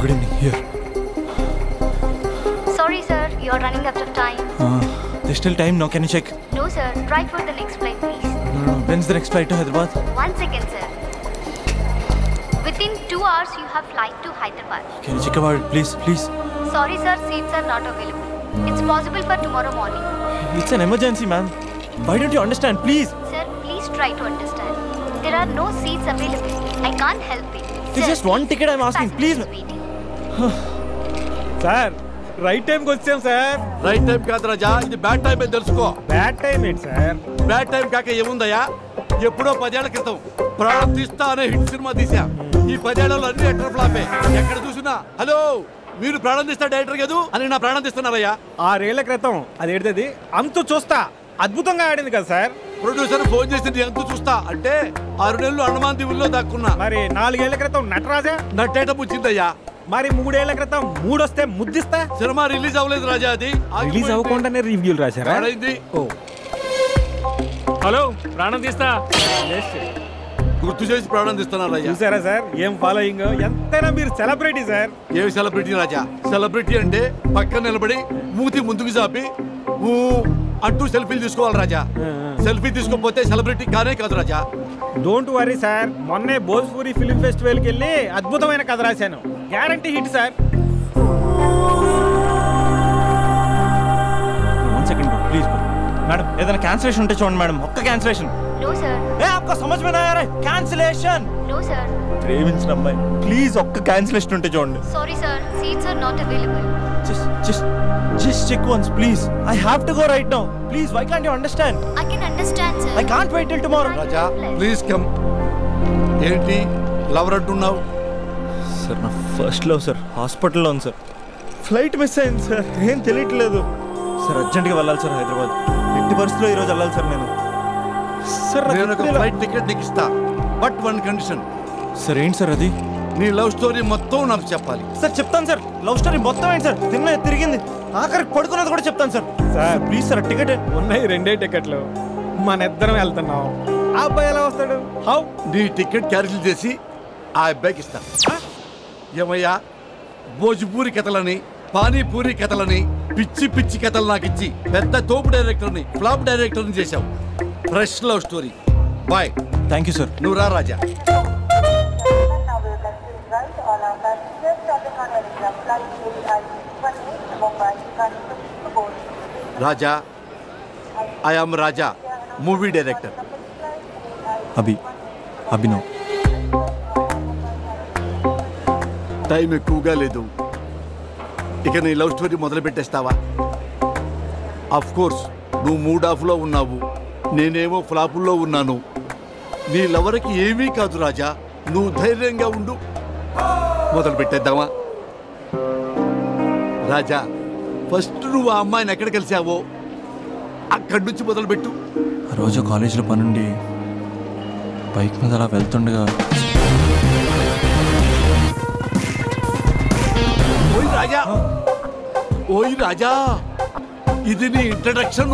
Good evening. Here. Sorry, sir. You are running out of time. There's still time now. Can you check? No, sir. Try for the next flight, please. No. When's the next flight to Hyderabad? 1 second, sir. Within 2 hours, you have flight to Hyderabad. Can you check about it, please? Please. Sorry, sir. Seats are not available. It's possible for tomorrow morning. It's an emergency, ma'am. Why don't you understand, please? Sir, please try to understand. There are no seats available. I can't help it. It's just one ticket I'm asking, please. Sir right టైంకి వచ్చాం sir. Right time కాదు రాజా, ఇది bad time అని తెలుసుకో. Bad time ఏంటి sir? Bad time కాక ఏముందయ్యా? ఎప్పుడో 10 ఏళ్ల క్రితం ప్రాణం తీస్తా అనే హిట్ సినిమా తీసా. ఈ 10 ఏళ్లలో అన్ని ఎటర్ ఫ్లాపే. ఎక్కడ చూసినా హలో మీరు ప్రాణం తీస్తా డైరెక్టర్ కాదు అని నా ప్రాణం తీస్తున్నారయ్యా. 6 ఏళ్ల క్రితం అదేంటిది అంతు చూస్తా అద్భుతంగా ఆడింది కదా సార్. ప్రొడ్యూసర్ ఫోన్ చేసింది ఎంత చూస్తా అంటే 6 నెలలు అండమాన్ దీవుల్లో దాక్కున్నా. మరి 4 ఏళ్ల క్రితం నటరాజా నట్టేట పుచ్చిందయ్యా. మరి 3 ఏళ్ల క్రితం 3 వస్తే ముద్దిస్తా. సినిమా రిలీజ్ అవ్వలేదు రాజా, అది రిలీజ్ అవ్వకుండానే రివ్యూలు రాశారా? ఓ హలో ప్రాణం తీస్తా గుర్తు చేసి ప్రాణం తీస్తున్నారయ్యా. చూసారా సార్ ఏం ఫాలోయింగ్? ఎంతైనా మీరు సెలబ్రిటీ సార్. ఏమి సెలబ్రిటీ రాజా? సెలబ్రిటీ అంటే పక్కన నిలబడి మూతి ముందుకు చాపి అంటూ సెల్ఫీలు తీసుకోవాలి రాజా. సెల్ఫీ తీసుకోకపోతే సెలబ్రిటీ కానే కాదు రాజా. డోంట్ వరీ సార్, మొన్నే భోజ్పూరి ఫిల్మ్ ఫెస్టివల్కి వెళ్ళి అద్భుతమైన కథ రాశాను. Guarantee hit sir. 1 second, please. Madam ఏదైనా క్యాన్సిలేషన్ ఉంటే చూడండి మేడం. ఒక్క క్యాన్సిలేషన్. No, sir. ఏ आपको समझ में नहीं आ रहा है? कैंसिलेशन. No, sir. ప్రేమించిన అమ్మాయి ప్లీజ్ ఒక్క క్యాన్సిలేషన్ ఉంటే చూడండి. Sorry, sir. Seats are not available. Just check once, please. I have to go right now. Please, why can't you understand? I can understand, sir. I can't wait till tomorrow. Raja please come. ఏంటి lover అంటున్నావు? Sir నా first love sir హాస్పిటల్లో ఉంది sir. Flight miss అయింది sir. ఏం తెలియట్లేదు sir. అర్జెంట్గా వెళ్ళాలి సార్ హైదరాబాద్. ఎట్టి పరిస్థితుల్లో ఈరోజు వెళ్ళాలి సార్ నేను. సార్ నేను ఒక ఫ్లైట్ టికెట్ నీకు ఇస్తా, బట్ 1 కండిషన్. సార్ ఏంటి సార్ అది? నీ లవ్ స్టోరీ మొత్తం నాకు చెప్పాలి. సార్ చెప్తాను సార్. లవ్ స్టోరీ మొత్తం ఏంటి సార్? తిరిగింది ఆఖరికి పడుకున్నది కూడా చెప్తాను sir. Sir please sir ticket. ఉన్నాయి 2 టికెట్లు. మన ఇద్దరం వెళ్తున్నాం. ఆ అబ్బాయి ఎలా వస్తాడు? హౌ? నీ టికెట్ క్యాన్సిల్ చేసి ఆ అబ్బాయికి ఇస్తా. ఏమయ్యా భోజ్పూరి కథలని పానీపూరి కథలని పిచ్చి పిచ్చి కథలు నాకు ఇచ్చి పెద్ద తోపు డైరెక్టర్ని ఫ్లాప్ డైరెక్టర్ని చేశావు. Fresh love story. Boy. Thank you sir. నువ్వు రా Raja. Raja I am Raja, movie director. Abhinav. Time ఎక్కువగా లేదు, ఇక నీ లవ్ స్టోరీ మొదలు పెట్టేస్తావా? అఫ్ కోర్స్ నువ్వు మూడ్ ఆఫ్లో ఉన్నావు, నేనేమో ఫ్లాపుల్లో ఉన్నాను. నీ లవర్కి ఏమీ కాదు రాజా, నువ్వు ధైర్యంగా ఉండు. మొదలు పెట్టేద్దామా? రాజా ఫస్ట్ నువ్వు ఆ అమ్మాయిని ఎక్కడ కలిసావో అక్కడి నుంచి మొదలుపెట్టు. ఆ రోజు కాలేజీలో పనుండి బైక్ మీద అలా వెళ్తుండగా ఓయ్ రాజా ఇది నీ ఇంట్రడక్షన్.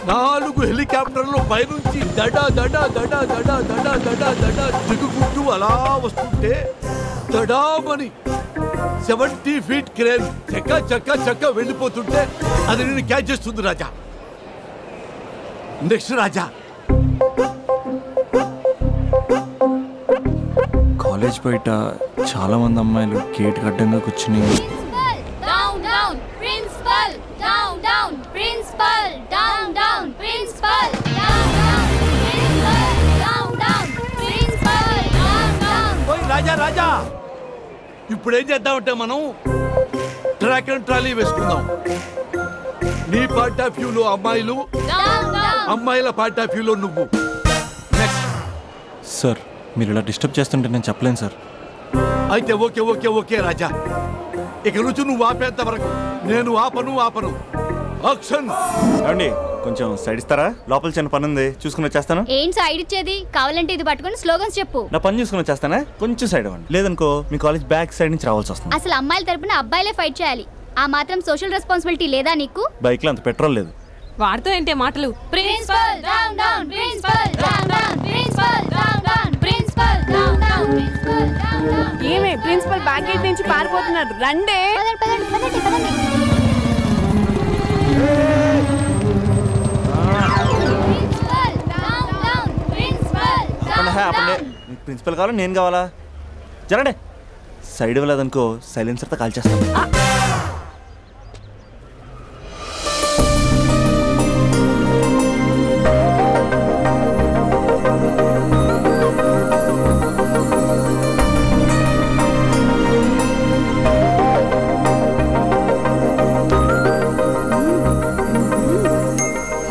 4 హెలికాప్టర్లు పైనుంచి దడా దడా దడా దడా దడా దడా దడా దిగుకుంటూ అలా వస్తుంటే దడామని 70 ఫీట్ క్రేన్ చక్క చక్క చక్క వెళ్ళిపోతుంటే అది నేను క్యాచ్ చేస్తుంది రాజా. నెక్స్ట్ రాజా. కాలేజ్ బయట చాలా మంది అమ్మాయిలు గేట్ అడ్డంగా కూర్చుని రాజా రాజా ఇప్పుడు ఏం చేద్దామంటే మనం ట్రాక్ అండ్ ట్రాలీ వేసుకుందాం. నీ పార్ట్ ఆఫ్ వ్యూలో అమ్మాయిలు, అమ్మాయిల పార్ట్ ఆఫ్ వ్యూలో నువ్వు. నెక్స్ట్. సార్ మీరు ఇలా డిస్టర్బ్ చేస్తుంటే నేను చెప్పలేను సార్. అయితే ఓకే ఓకే ఓకే రాజా, ఇక నుంచి నువ్వు ఆపేంత వరకు నేను ఆపను. యాక్షన్. అండి కొంచెం సైడ్ ఇస్తారా? లోపల చిన్న పని ఉంది, చూసుకుని వచ్చేస్తాను. ఏం సైడ్ ఇచ్చేది? కావాలంటే ఇది పట్టుకొని స్లోగన్స్ చెప్పు. నా పని చూసుకుని వచ్చేస్తానా? కొంచెం సైడ్ అవ్వండి, లేదనుకో మీ కాలేజ్ బ్యాక్ సైడ్ నుంచి రావాల్సి వస్తుంది. అసలు అమ్మాయిల తరపున అబ్బాయిలే ఫైట్ చేయాలి. ఆ మాత్రం సోషల్ రెస్పాన్సిబిలిటీ లేదా నీకు? బైక్ లో అంత పెట్రోల్ లేదు. వాడుతూ ఏంటే మాటలు? Principal down down, principal down down, principal down down, principal down down, principal down down. ఏమే ప్రిన్సిపల్ ప్రిన్సిపల్ బ్యాక్ గేట్ నుంచి పారిపోతున్నారు. రండే. మీకు ప్రిన్సిపల్ కావాలా నేను కావాలా? జరండి. సైడ్ ఇవ్వలేదనుకో సైలెన్సర్తో కాల్ చేస్తాను.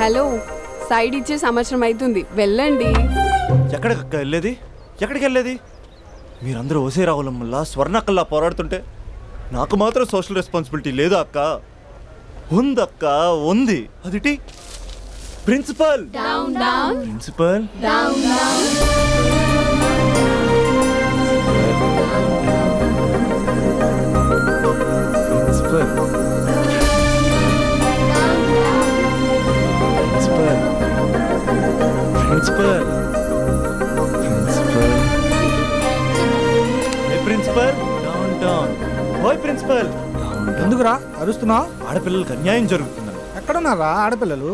హలో, సైడ్ ఇచ్చే సంవత్సరం అవుతుంది, వెళ్ళండి. ఎక్కడికి వెళ్ళేది? ఎక్కడికి వెళ్ళేది? మీరందరూ ఓసే రావులమ్మల్లా స్వర్ణక్కల్లా పోరాడుతుంటే నాకు మాత్రం సోషల్ రెస్పాన్సిబిలిటీ లేదు అక్క. ఉందక్క, ఉంది. Aditi principal principal principal principal down down. ఓయ్ ప్రిన్సిపల్, ఎందుకురా అరుస్తున్నావు? ఆడపిల్లలకు అన్యాయం జరుగుతుందని. ఎక్కడున్నారా ఆడపిల్లలు?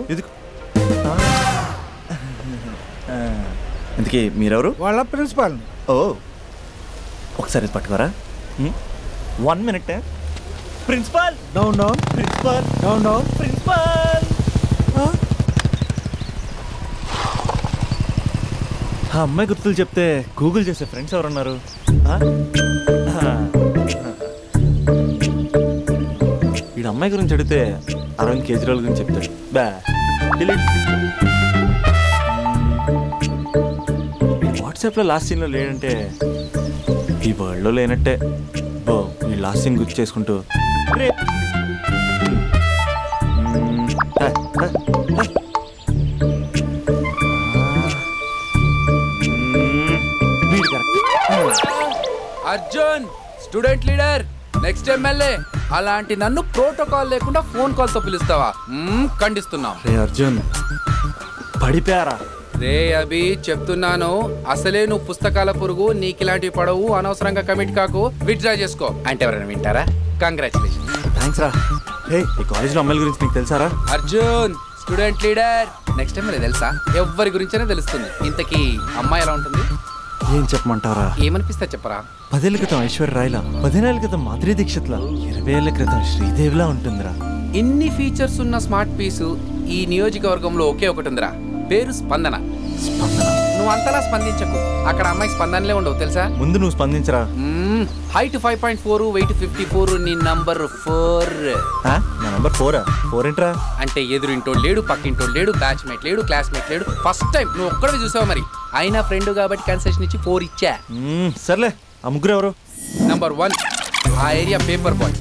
ఇందుకే మీరెవరు? వాళ్ళ ప్రిన్సిపాల్. ఓ, ఒకసారి పట్టుకోరా. 1 minute. Principal down down. Principal down down. Principal. ఆ అమ్మాయి గుర్తులు చెప్తే గూగుల్ చేసే ఫ్రెండ్స్ ఎవరున్నారు? వీడు అమ్మాయి గురించి అడిగితే అరవింద్ కేజ్రీవాల్ గురించి చెప్తాడు. బా డిలీట్. వాట్సాప్లో లాస్ట్ సీన్లో లేడంటే ఈ వరల్డ్లో లేనట్టే. బో ఈ లాస్ట్ సీన్ గుర్తు చేసుకుంటూ రే Arjun student leader, next MLA. అలాంటి నన్ను ప్రోటోకాల్ లేకుండా ఫోన్ కాల్ తో పిలుస్తావా? ఖండిస్తున్నాం. రే అర్జున్, పడిపోయారా? రే అభి, చెప్తున్నాను, అసలే నువ్వు పుస్తకాల పురుగు, నీకు ఇలాంటివి పడవు, అనవసరంగా కమిట్ కాకు, విత్డ్రా చేసుకో. అంటే ఎవరైనా వింటారా? కంగ్రాచులేషన్. థ్యాంక్స్ రా. హే, ఈ కాలేజ్లో అమ్మాయిల గురించి నీకు తెలుసారా? Arjun student leader, next MLA తెలుసా? ఎవరి గురించైనా తెలుస్తుంది. ఇంతకీ అమ్మాయి ఎలా ఉంటుంది? ఏం చెప్పమంటారా? ఏమనిపిస్తా చెప్పరా. 10 ఏళ్ల క్రితం ఐశ్వర్య రాయ్లా, 15 ఏళ్ల క్రితం మాధురి దీక్షిత్లా, 20 ఏళ్ల క్రితం శ్రీదేవిలా ఉంటుందిరా. ఇన్ని ఫీచర్స్ ఉన్న స్మార్ట్ పీసు ఈ నియోజకవర్గంలో ఒకే ఒకటి ఉందిరా, పేరు స్పందన. స్పందన? నువ్వు అంతలా స్పందించకు, అక్కడ అమ్మాయి స్పందనలే ఉండవు తెలుసా. ముందు నువ్వు స్పందించరా. హైట్ 5.4, వెయిట్ 54, నీ నంబర్ 4. నా నంబర్ 4? 4 ఏంట్రా? అంటే ఎదురింటోడు లేడు, పక్కింటోడు లేడు, బ్యాచ్మేట్ లేడు, క్లాస్మేట్ లేడు. ఫస్ట్ టైం నువ్వు ఒక్కడే చూసావు, మరి అయినా ఫ్రెండ్ కాబట్టి కన్సెషన్ ఇచ్చి 4 ఇచ్చా. సర్లే, ఆ ముగ్గురు ఎవరు? నంబర్ 1 ఆ ఏరియా పేపర్ బాయ్.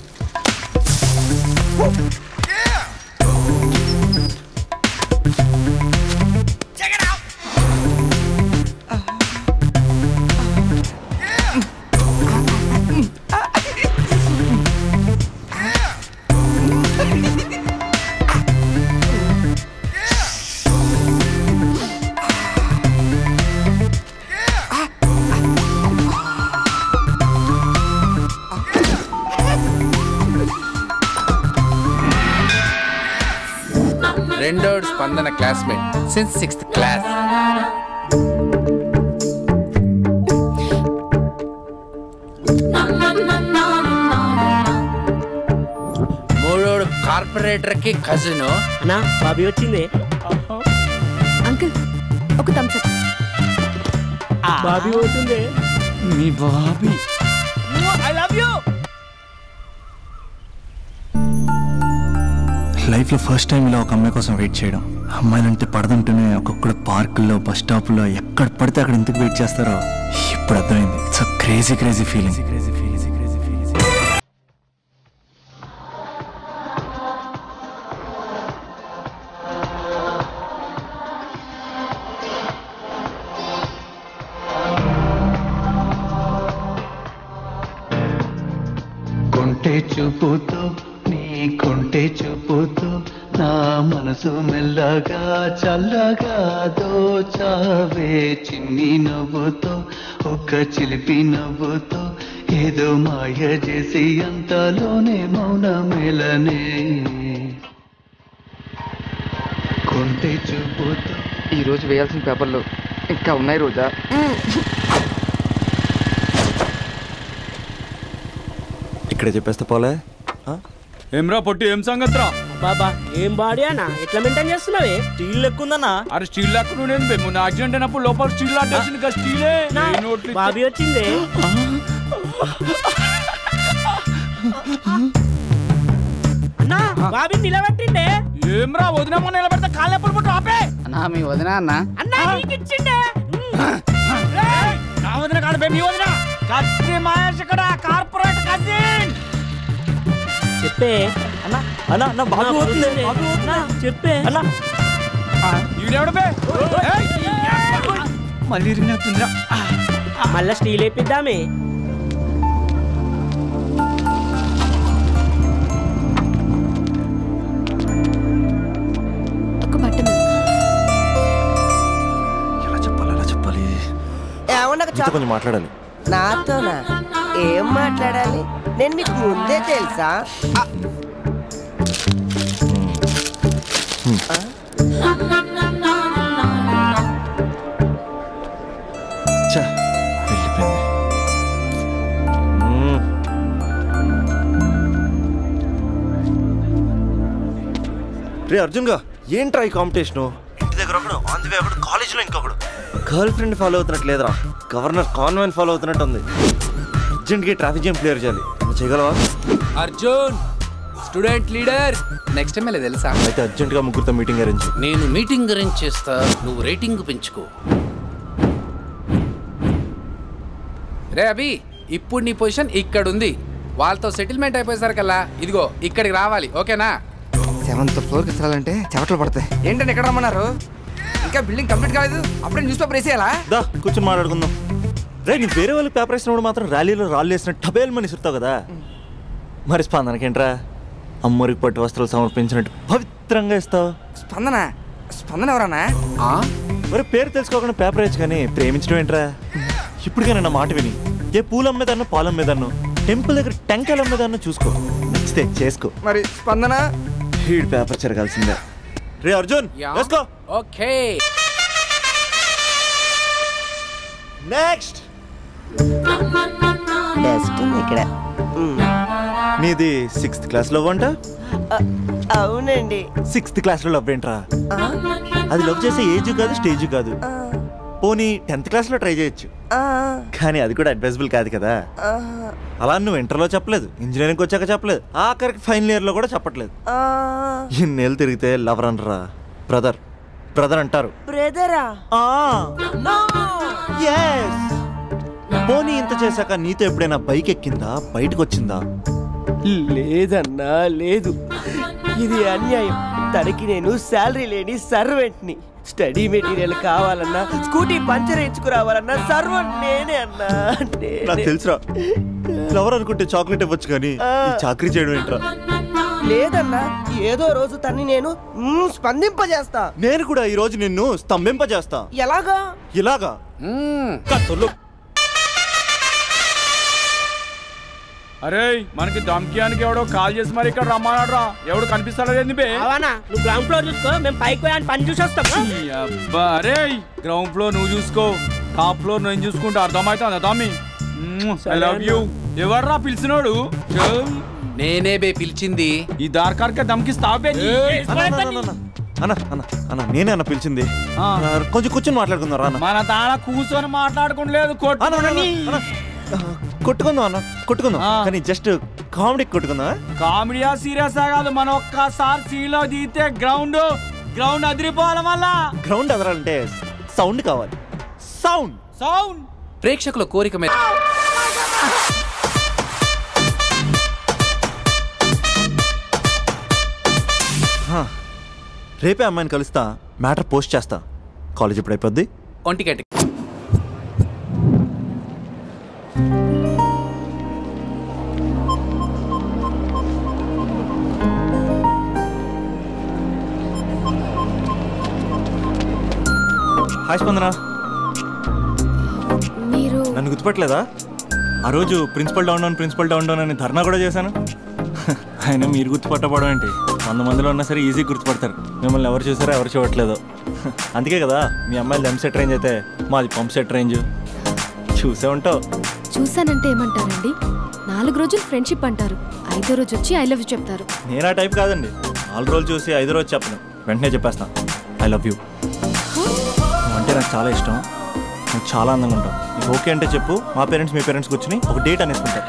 రెండోడు Spandana classmate since 6th class. మూడోడు కార్పొరేటర్ కి కజిన్. అన్నా బాబీ వచ్చింది. అంకుల్ ఒక థమ్స్ అప్. బాబీ వచ్చింది. మీ బాబీ. I love you. లైఫ్లో ఫస్ట్ టైం ఇలా ఒక అమ్మాయి కోసం వెయిట్ చేయడం. అమ్మాయిలంటే పడదంటూనే ఒక్కొక్కడు పార్కుల్లో, బస్ స్టాప్లో ఎక్కడ పడితే అక్కడ ఎందుకు వెయిట్ చేస్తారో ఇప్పుడు అర్థమైంది. It's a crazy crazy feeling. కొంటే చూపుతో, నీ కొంటే చూపుతో నా మనసు మెల్లగా చల్లగా దోచావే. చిన్ని నవ్వుతో, ఒక చిలిపి నవ్వుతో ఏదో మాయ చేసి అంతలోనే మౌనమేలనే కొంటే చూపుతో. ఈరోజు వేయాల్సిన పేపర్లు ఇంకా ఉన్నాయి రోజా. ఇక్కడే చెప్పేస్తే పోలే. ఏమ్రా పొట్టి ఏం సంగతిరా? బాబా ఏం బాడీ అన్నా ఎట్లా మెయింటైన్ చేస్తున్నావే? స్టీల్ లెక్కుందన్నా. అరే స్టీల్ లాక్ నేను మొన్న యాక్సిడెంట్ అయినప్పుడు లోపల స్టీల్ లాటేసింది కదా స్టీలే. బాబీ వచ్చింది. అన్నా బాబీ నిలబెట్టిండే. ఏమ్రా వదినమ్మ నిలబెడితే కాళ్ళు ఎప్పుడు పుట్టు ఆపే. అన్నా మీ వదిన అన్నా. అన్నా నీకు ఇచ్చిండే. నా వదిన కాదు మీ వదిన. కత్తి మహేష్ ఇక్కడ కార్పొరేట్ కజిన్. చెప్పే అన్నా అన్నా అన్న బాబు పోతుంది. చెప్పే అన్నా ఈడెవడ బే? మళ్ళీ ఇరిగినట్టుందిరా. మళ్ళా స్టీల్ వేపిద్దామే. ఒక బట్ట ఎలా చెప్పాలి కొంచెం మాట్లాడాలి. నాతోనా? ఏం మాట్లాడాలి? నేను మీకు ముందే తెలుసా? రే అర్జున్ గా ఏంట్రా ఈ కాంపిటీషను? ఇంటి దగ్గర ఒకడు, ఆన్ ది వే ఒకడు, కాలేజీలో ఇంకొకడు. గర్ల్ ఫ్రెండ్ ఫాలో అవుతున్నట్టు లేదురా, గవర్నర్ కాన్వెంట్ ఫాలో అవుతున్నట్టు ఉంది. అర్జెంట్గా ట్రాఫిక్ జామ్ క్లియర్ చేయాలి. చేయగలవా? Arjun student leader next time తెలుసా? అయితే అర్జెంట్గా ముగ్గురితో మీటింగ్ అరేంజ్. నేను మీటింగ్ అరేంజ్ చేస్తా, నువ్వు రేటింగ్ పెంచుకో. రే అభి, ఇప్పుడు నీ పొజిషన్ ఇక్కడ ఉంది. వాళ్ళతో సెటిల్మెంట్ అయిపోయేసరికల్లా ఇదిగో ఇక్కడికి రావాలి, ఓకేనా? 7th ఫ్లోర్కి వెళ్ళాలంటే చెవటలు పడతాయి. ఏంటంటే ఎక్కడ రమ్మన్నారు? ఇంకా బిల్డింగ్ కంప్లీట్ కాలేదు, అప్పుడే న్యూస్ పేపర్ వేసేయాలా? దా కూర్చొని మాట్లాడుకుందాం. రే నీ వేరే వాళ్ళు పేపర్ వేసినప్పుడు మాత్రం ర్యాలీలో రాళ్ళు వేసిన టబేల్ మని ఇస్తావు కదా, మరి స్పందనకేంట్రా అమ్మరికి పట్టు వస్త్రాలు సమర్పించినట్టు పవిత్రంగా ఇస్తావు? స్పందన స్పందన ఎవరన్నా? మరి పేరు తెలుసుకోకుండా పేపర్ వేయచ్చు కానీ ప్రేమించడం ఏంట్రా? ఇప్పటికైనా నా మాట విని ఏ పూలు అమ్మేదాన్నో పాలు అమ్మేదాన్నో టెంపుల్ దగ్గర టెంకాయలు అమ్మేదాన్నో చూసుకో, నచ్చితే చేసుకో. మరి స్పందన హీడ్ పేపర్ చెరగాల్సిందే. రే అర్జున్ వేసుకో. ఓకే నెక్స్ట్ డస్ట్ ఇక్కడ. నీది 6th క్లాస్ లవ్ అంట? అవునండి. 6th క్లాస్ లో లవ్ ఏంట్రా? అది లవ్ చేసే ఏజ్ కాదు, స్టేజ్ కాదు. పోనీ 10th క్లాస్ లో ట్రై చేయొచ్చు, కానీ అది కూడా అడ్వైజబుల్ కాదు కదా. అలా నువ్వు ఇంటర్లో చెప్పలేదు, ఇంజనీరింగ్ వచ్చాక చెప్పలేదు, ఆఖరికి ఫైనల్ ఇయర్ లో కూడా చెప్పట్లేదు. ఇన్నేళ్ళు తిరిగితే లవర్ అనరా, బ్రదర్ బ్రదర్ అంటారు. బ్రదరా? పోనీ ఇంత చేశాక నీతో ఎప్పుడైనా బైక్ ఎక్కిందా, బయటకు వచ్చిందా? లేదన్నా లేదు, ఇది అన్యాయం. తనకి నేను శాలరీ లేని సర్వెంట్ని. స్టడీ మెటీరియల్ కావాలన్నా, స్కూటీ పంచర్ వేయించుకురావాలన్నా సర్వెంట్ నేనే అన్నా. నాకు తెలుసురా, ఫ్లవర్ అనుకుంటే చాక్లెట్ ఇవ్వచ్చు కానీ ఈ చాకరీ చేయడం ఏంట్రా? లేదన్నా, ఏదో రోజు తన్ని నేను స్పందింపజేస్తా. నేను కూడా ఈ రోజు నిన్ను స్తంభింపజేస్తా. ఎలాగా? ఇలాగా కత్తులు. అరే మనకి దమ్కియానికి ఎవడో కాల్ చేసి మరి ఇక్కడ రమ్మన్నాడు. ఎవడు కనిపిస్తాడో బే? అవనా నువ్వు గ్రౌండ్ ఫ్లోర్ చూసుకో, మేము పైకి పోయాని పని చూసి వస్తాం. అబ్బా అరే గ్రౌండ్ ఫ్లోర్ నువ్వు చూసుకో, టాప్ ఫ్లోర్ నేను చూసుకుంటే అర్థమవుతుందా తమ్మి? I love you. ఎవర్రా పిలిచినోడు? నేనే బే పిలిచింది. ఈ దార్కార్కే దమ్కిస్తావే? అన్న నేనే అన్న పిలిచింది. కొంచెం కూర్చొని మాట్లాడుకుందాం రా. మన తాన కూర్చొని మాట్లాడుకోలేదు, కొట్టుకుందాం అన్న, కొట్టుకుందాం కానీ జస్ట్ కామెడీ కొట్టుకుందాం. కామెడీయా సీరియస్ కాదు, మనం ఒక్కసారి సీలో దిగితే గ్రౌండ్ గ్రౌండ్ అదిరిపోవాలి. మళ్ళా గ్రౌండ్ అదరాలంటే సౌండ్ కావాలి. సౌండ్ సౌండ్ ప్రేక్షకుల కోరిక మీద. రేపే అమ్మాయిని కలుస్తా, మ్యాటర్ పోస్ట్ చేస్తా. కాలేజ్ ఎప్పుడు అయిపోద్ది? ఒంటిగంట. హాయ్ స్పందన, మీరు నన్ను గుర్తుపట్టలేదా? ఆ రోజు ప్రిన్సిపల్ డౌన్ డౌన్ అని ధర్నా కూడా చేశాను. ఆయన మీరు గుర్తుపట్టబడం ఏంటి? 100 మందిలో ఉన్నా సరే ఈజీ గుర్తుపడతారు. మిమ్మల్ని ఎవరు చూసారో ఎవరు చూడట్లేదు. అందుకే కదా మీ అమ్మాయిలు ఎంసెట్ రేంజ్ అయితే మాది పంప్ సెట్ రేంజ్. చూసే ఉంటావు. చూసానంటే ఏమంటారండి? 4 రోజులు ఫ్రెండ్షిప్ అంటారు, 5వ రోజు వచ్చి ఐ లవ్ యూ చెప్తారు. నేను ఆ టైప్ కాదండి. 4 రోజులు చూసి 5వ రోజు చెప్పను, వెంటనే చెప్పేస్తాను ఐ లవ్ యూ. అంటే నాకు చాలా ఇష్టం, నువ్వు చాలా అందంగా ఉంటావు. నీకు ఓకే అంటే చెప్పు, మా పేరెంట్స్ మీ పేరెంట్స్ కూర్చుని ఒక డేట్ అనేసుకుంటారు.